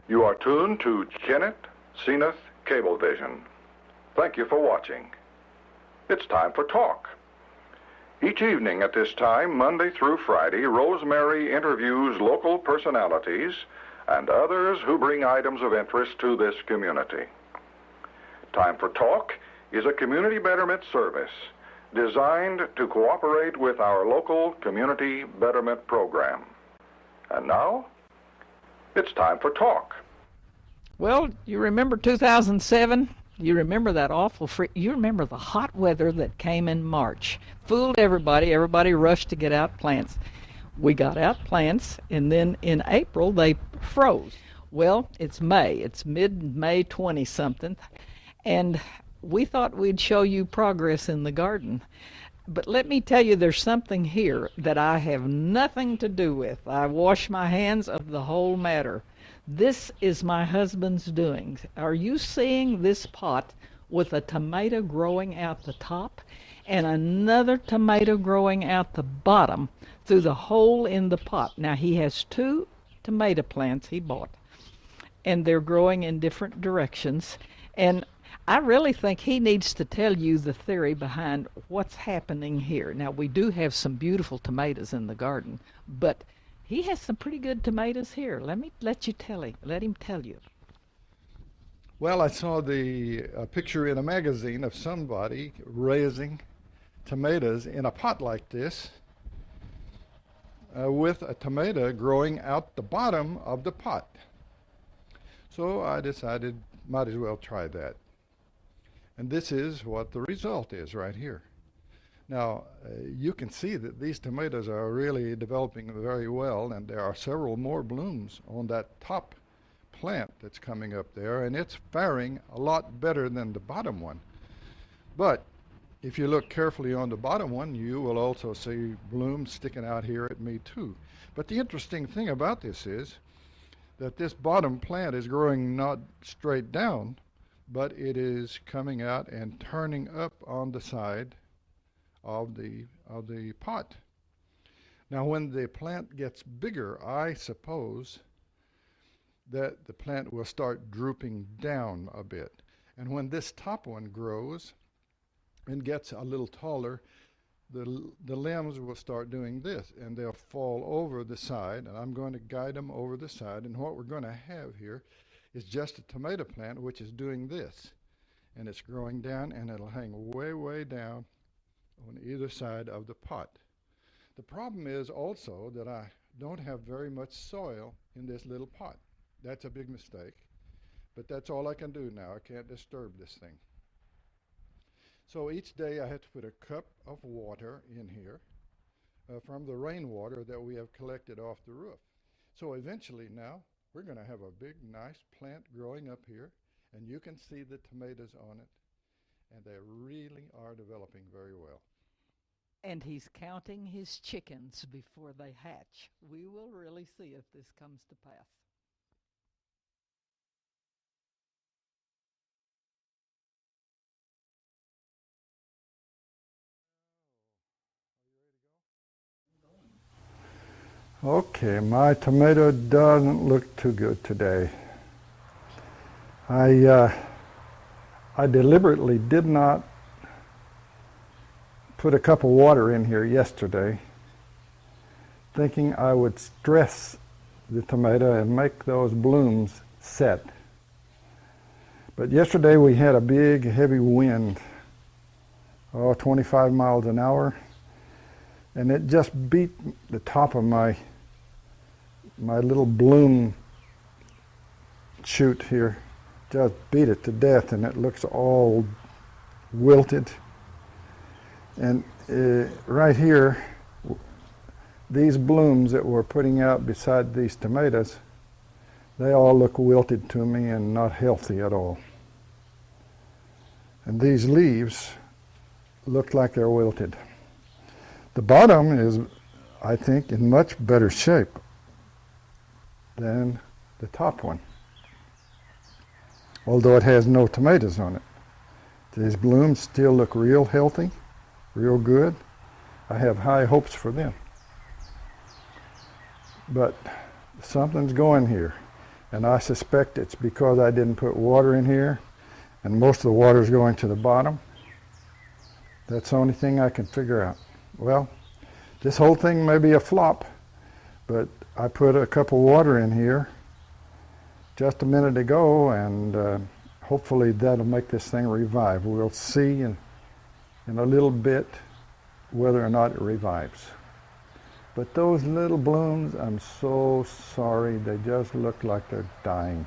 You are tuned to Kenneth Zenith Cablevision. Thank you for watching. It's time for talk. Each evening at this time, Monday through Friday, Rosemary interviews local personalities and others who bring items of interest to this community. Time for Talk is a community betterment service designed to cooperate with our local community betterment program. And now, it's time for talk. Well, you remember 2007? You remember that awful you remember the hot weather that came in March. Fooled everybody. Everybody rushed to get out plants. We got out plants, and then in April they froze. Well, it's May. It's mid-May 20-something, and we thought we'd show you progress in the garden. But let me tell you, there's something here that I have nothing to do with. I wash my hands of the whole matter. This is my husband's doings. Are you seeing this pot with a tomato growing out the top and another tomato growing out the bottom through the hole in the pot? Now, he has 2 tomato plants he bought, and they're growing in different directions. And I really think he needs to tell you the theory behind what's happening here. Now, we do have some beautiful tomatoes in the garden, but he has some pretty good tomatoes here. Let him tell you. Well, I saw the picture in a magazine of somebody raising tomatoes in a pot like this with a tomato growing out the bottom of the pot. So I decided might as well try that. And this is what the result is right here. Now, you can see that these tomatoes are really developing very well, and there are several more blooms on that top plant that's coming up there, and it's faring a lot better than the bottom one. But if you look carefully on the bottom one, you will also see blooms sticking out here at me too. But the interesting thing about this is that this bottom plant is growing not straight down, but it is coming out and turning up on the side of the pot. Now, when the plant gets bigger, I suppose that the plant will start drooping down a bit. And when this top one grows and gets a little taller, the limbs will start doing this, and they'll fall over the side, and I'm going to guide them over the side. And what we're going to have here is just a tomato plant which is doing this, and it's growing down, and it'll hang way, way down on either side of the pot. The problem is also that I don't have very much soil in this little pot. That's a big mistake, but that's all I can do now. I can't disturb this thing. So each day I have to put a cup of water in here from the rainwater that we have collected off the roof. So eventually now we're going to have a big, nice plant growing up here, and you can see the tomatoes on it, and they really are developing very well. And he's counting his chickens before they hatch. We will really see if this comes to pass. Okay, my tomato doesn't look too good today. I deliberately did not put a cup of water in here yesterday, thinking I would stress the tomato and make those blooms set. But yesterday we had a big heavy wind, 25 miles an hour, and it just beat the top of my little bloom shoot here, just beat it to death, and it looks all wilted. And right here, these blooms that we're putting out beside these tomatoes, they all look wilted to me and not healthy at all. And these leaves look like they're wilted. The bottom is, I think, in much better shape than the top one, although it has no tomatoes on it. These blooms still look real healthy, real good. I have high hopes for them. But something's going here. And I suspect it's because I didn't put water in here, and most of the water is going to the bottom. That's the only thing I can figure out. Well, this whole thing may be a flop, but I put a cup of water in here just a minute ago, and hopefully that'll make this thing revive. We'll see in a little bit whether or not it revives. But those little blooms, I'm so sorry, they just look like they're dying.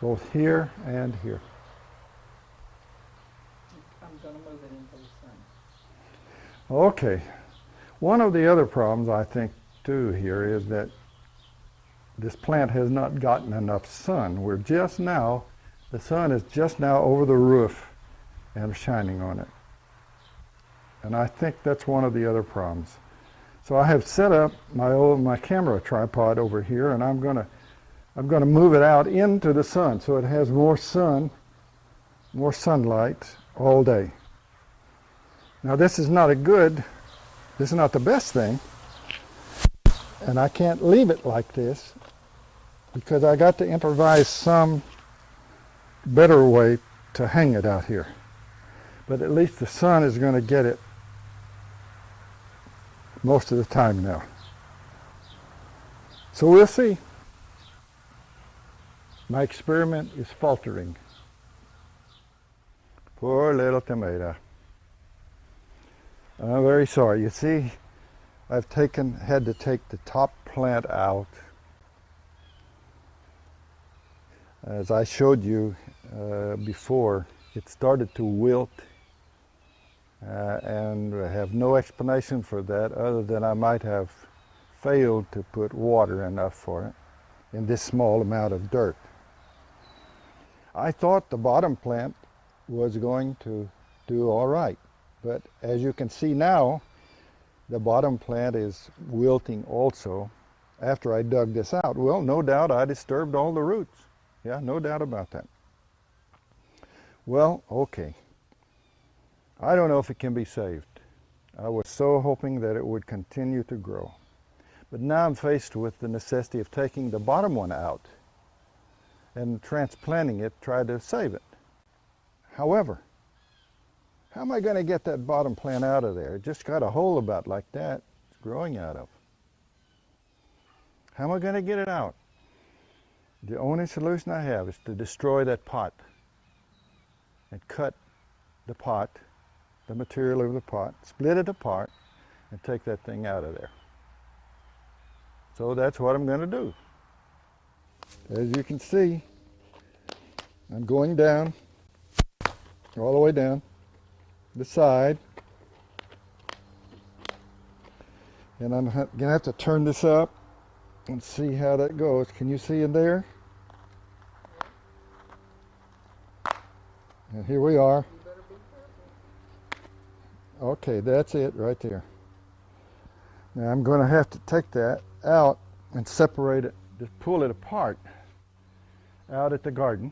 Both here and here. I'm going to move it into the sun. Okay. One of the other problems I think too here is that this plant has not gotten enough sun. The sun is just now over the roof and shining on it. And I think that's one of the other problems. So I have set up my camera tripod over here, and I'm gonna move it out into the sun so it has more sunlight all day. Now this is not the best thing, and I can't leave it like this because I got to improvise some better way to hang it out here. But at least the sun is going to get it most of the time now. So we'll see. My experiment is faltering. Poor little tomato. I'm very sorry. You see, I've had to take the top plant out. As I showed you before, it started to wilt, and I have no explanation for that other than I might have failed to put water enough for it in this small amount of dirt. I thought the bottom plant was going to do all right, but as you can see now, the bottom plant is wilting also after I dug this out. Well, no doubt I disturbed all the roots. Yeah, no doubt about that. Well, okay. I don't know if it can be saved. I was so hoping that it would continue to grow. But now I'm faced with the necessity of taking the bottom one out and transplanting it, try to save it. However, how am I going to get that bottom plant out of there? It just got a hole about like that it's growing out of. How am I going to get it out? The only solution I have is to destroy that pot and cut the pot, the material of the pot, split it apart, and take that thing out of there. So that's what I'm going to do. As you can see, I'm going down, all the way down the side, and I'm going to have to turn this up and see how that goes. Can you see in there? And here we are. Okay, that's it right there. Now I'm going to have to take that out and separate it, just pull it apart out at the garden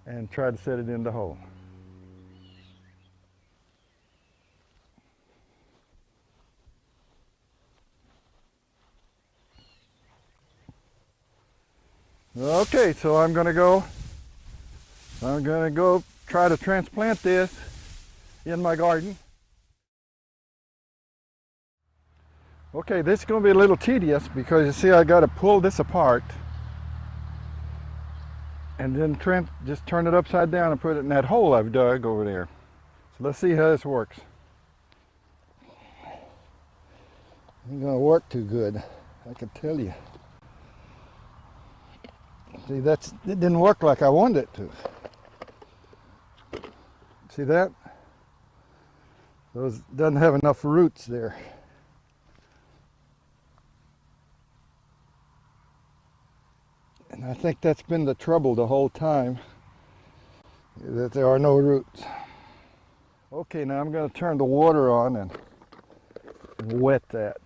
and try to set it in the hole. Okay, so I'm going to go try to transplant this in my garden. Okay, this is going to be a little tedious because you see I got to pull this apart and then just turn it upside down and put it in that hole I've dug over there. So let's see how this works. It ain't going to work too good, I can tell you. See, it didn't work like I wanted it to. See that? Those doesn't have enough roots there. And I think that's been the trouble the whole time, that there are no roots. Okay, now I'm going to turn the water on and wet that.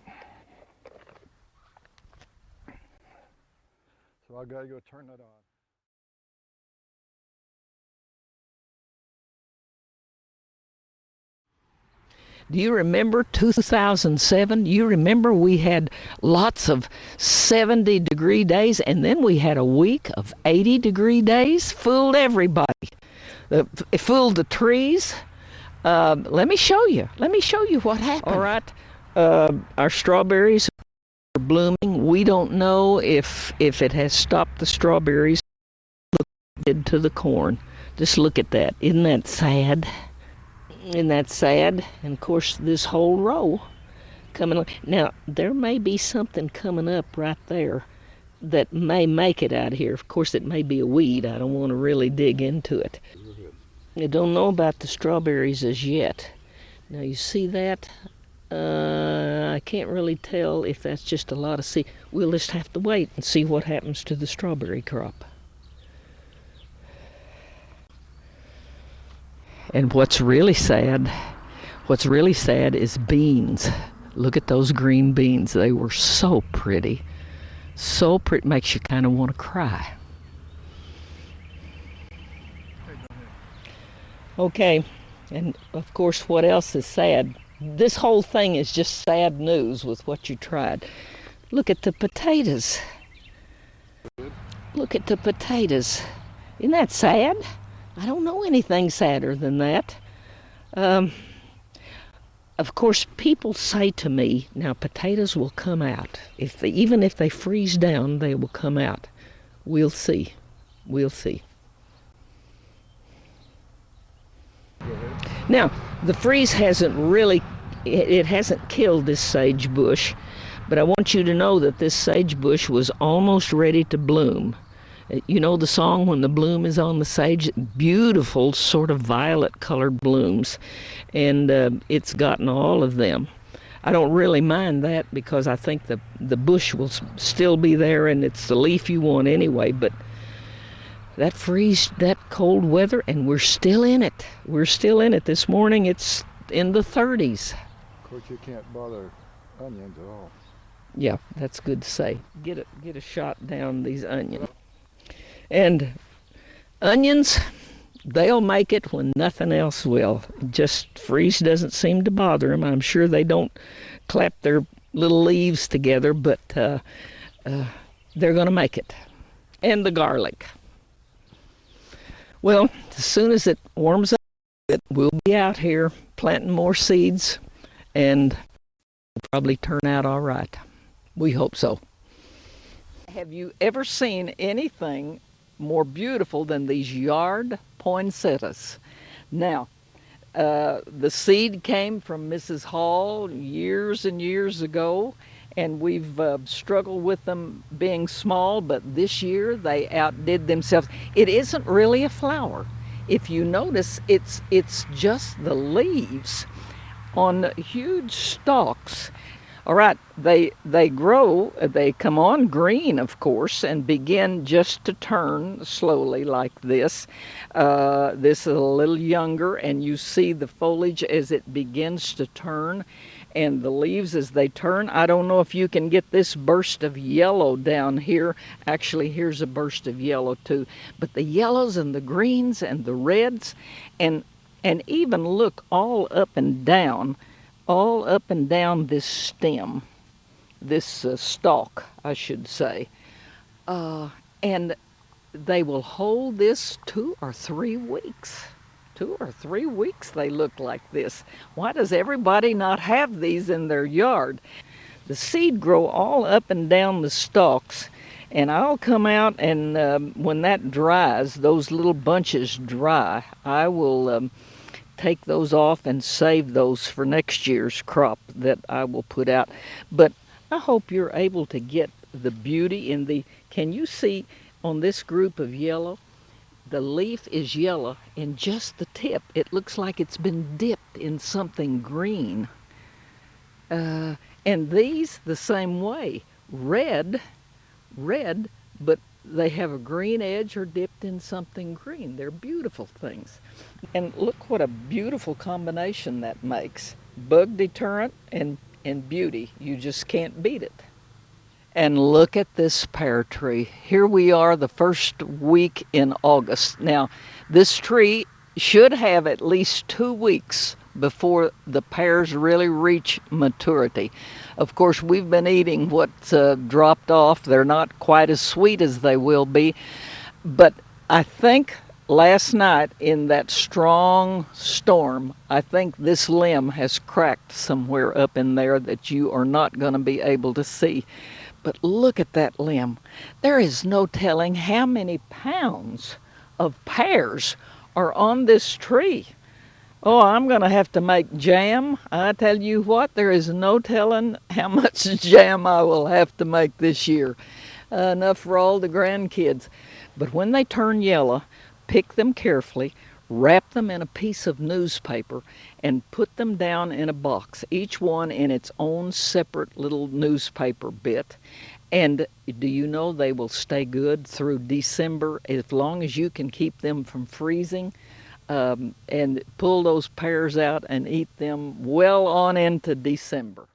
So I've got to go turn it on. Do you remember 2007? You remember we had lots of 70-degree days, and then we had a week of 80-degree days? Fooled everybody. It fooled the trees. Let me show you. Let me show you what happened. All right. Our strawberries are blooming. We don't know if it has stopped the strawberries. Look what it did to the corn. Just look at that. Isn't that sad? Isn't that sad? And of course, this whole row coming. Now, there may be something coming up right there that may make it out here. Of course, it may be a weed. I don't want to really dig into it. I don't know about the strawberries as yet. Now, you see that? I can't really tell if that's just a lot of seed. We'll just have to wait and see what happens to the strawberry crop. And what's really sad is beans. Look at those green beans. They were so pretty. So pretty, makes you kind of want to cry. Okay, and of course, what else is sad? This whole thing is just sad news with what you tried. Look at the potatoes. Look at the potatoes. Isn't that sad? I don't know anything sadder than that. Of course, people say to me, now potatoes will come out. Even if they freeze down, they will come out. We'll see. We'll see. Now, the freeze hasn't really, it hasn't killed this sage bush, but I want you to know that this sage bush was almost ready to bloom. You know the song, When the Bloom is on the Sage? Beautiful sort of violet colored blooms, and it's gotten all of them. I don't really mind that because I think the bush will still be there and it's the leaf you want anyway, but that freeze, that cold weather, and we're still in it. We're still in it. This morning it's in the 30s. Of course, you can't bother onions at all. Yeah, that's good to say. Get a shot down these onions. And onions, they'll make it when nothing else will. Just freeze doesn't seem to bother them. I'm sure they don't clap their little leaves together, but they're going to make it. And the garlic. Well, as soon as it warms up a bit, we'll be out here planting more seeds, and it'll probably turn out all right. We hope so. Have you ever seen anything more beautiful than these yard poinsettias? Now, the seed came from Mrs. Hall years and years ago, and we've struggled with them being small, but this year they outdid themselves. It isn't really a flower. If you notice, it's just the leaves on huge stalks. All right, they grow, they come on green, of course, and begin just to turn slowly like this. This is a little younger, and you see the foliage as it begins to turn, and the leaves as they turn. I don't know if you can get this burst of yellow down here. Actually, here's a burst of yellow too. But the yellows and the greens and the reds, and even look all up and down this stem, this stalk, I should say. And they will hold this 2 or 3 weeks. 2 or 3 weeks they look like this. Why does everybody not have these in their yard? The seed grow all up and down the stalks, and I'll come out and when that dries, those little bunches dry, I will take those off and save those for next year's crop that I will put out. But I hope you're able to get the beauty in the, can you see on this group of yellow? The leaf is yellow, and just the tip, it looks like it's been dipped in something green. And these, the same way, red, but they have a green edge or dipped in something green. They're beautiful things. And look what a beautiful combination that makes. Bug deterrent and beauty. You just can't beat it. And look at this pear tree. Here we are the first week in August. Now, this tree should have at least 2 weeks before the pears really reach maturity. Of course, we've been eating what's dropped off. They're not quite as sweet as they will be, but I think last night in that strong storm, I think this limb has cracked somewhere up in there that you are not going to be able to see. But look at that limb. There is no telling how many pounds of pears are on this tree. Oh, I'm going to have to make jam. I tell you what, there is no telling how much jam I will have to make this year. Enough for all the grandkids. But when they turn yellow, pick them carefully, wrap them in a piece of newspaper, and put them down in a box, each one in its own separate little newspaper bit. And do you know they will stay good through December as long as you can keep them from freezing? And pull those pears out and eat them well on into December.